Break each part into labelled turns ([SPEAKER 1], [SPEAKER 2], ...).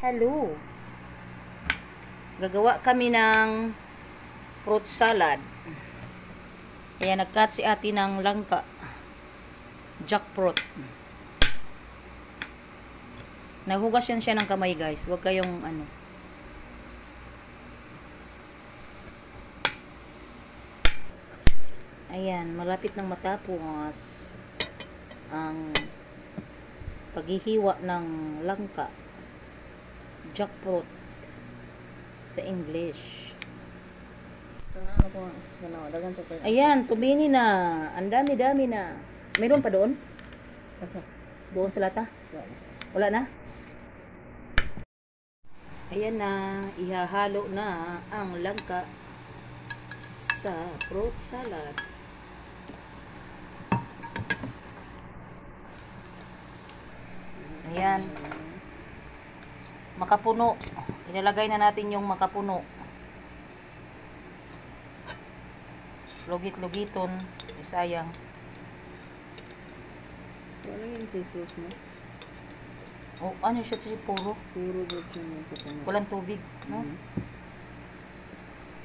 [SPEAKER 1] Hello. Gagawa kami ng fruit salad. Kaya nag-cut si ate ng langka. Jackfruit. Naghugas yan siya ng kamay, guys. Huwag kayong ano. Ayan, malapit nang matapos ang paghihiwa ng langka. Jackfruit sa English. Ayan, tumini na. Ang dami-dami na. Mayroon pa doon? Doon sa lata? Wala na? Ayan na. Ihahalo na ang langka sa fruit salad. Ayan. Makapuno. Ilalagay na natin yung makapuno. Lugit-lugiton. Sayang.
[SPEAKER 2] Wala yung sauce mo?
[SPEAKER 1] Oh, ano siya puro?
[SPEAKER 2] Puro doon siya ng coconut.
[SPEAKER 1] Walang tubig, no?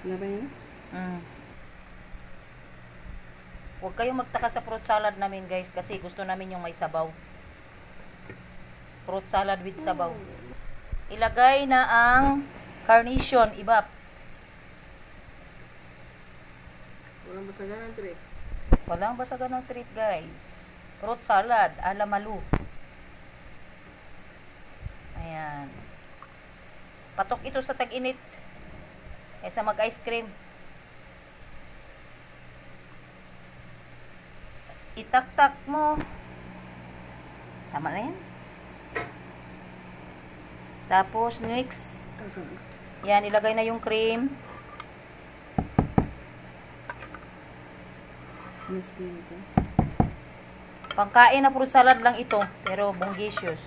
[SPEAKER 2] Wala ba yun?
[SPEAKER 1] Huwag kayong magtaka sa fruit salad namin, guys, kasi gusto namin yung may sabaw. Fruit salad with sabaw. Ilagay na ang carnation, ibap.
[SPEAKER 2] Walang basagan ng trip.
[SPEAKER 1] Walang basagan ng treat, guys. Fruit salad, ala malu. Ayan. Patok ito sa tag-init. Kaysa mag-ice cream. Itak-tak mo. Tama na yan. Tapos, mix. Yan, ilagay na yung cream.
[SPEAKER 2] Miskin ito.
[SPEAKER 1] Pangkain na fruit salad lang ito. Pero, bonggisius.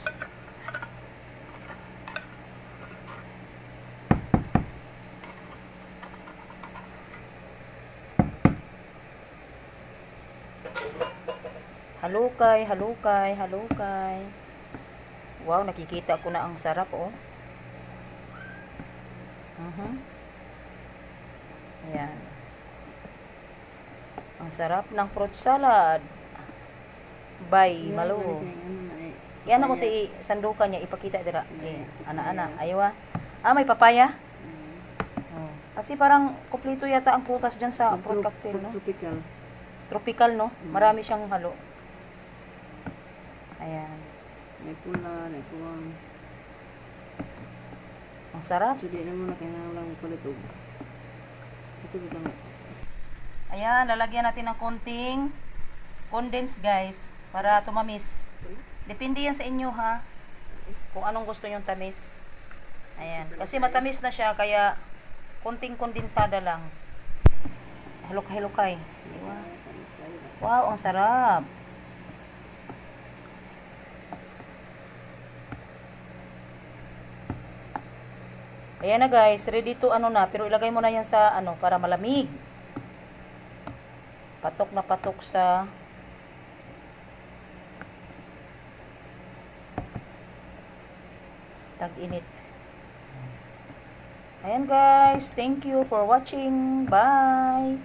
[SPEAKER 1] Halukay, halukay, halukay. Wow, nakikita ko na ang sarap, oh. Ayan. Ang sarap ng fruit salad. By Malu. Yan ako ti sandukan niya ipakita dira. Ana-ana, aywa. May papaya. Kasi parang kumpleto yata ang prutas diyan sa fruit cocktail, no?
[SPEAKER 2] Tropical.
[SPEAKER 1] Tropical, no? Marami siyang halo. Ayan.
[SPEAKER 2] May pula, may puwang.
[SPEAKER 1] Ang sarap.
[SPEAKER 2] So, di na muna kailangan lang palitog. Ito bitang.
[SPEAKER 1] Ayan, lalagyan natin ng konting condense, guys, para tumamis. Depende yan sa inyo, ha? Kung anong gusto nyong tamis. Ayan. Kasi matamis na siya, kaya konting kondensada lang. Halukay-halukay. Diba? Wow, ang sarap. Ayan na, guys, ready to ano na, pero ilagay mo na yan sa ano para malamig. Patok na patok sa tag-init. Ayan, guys, thank you for watching. Bye.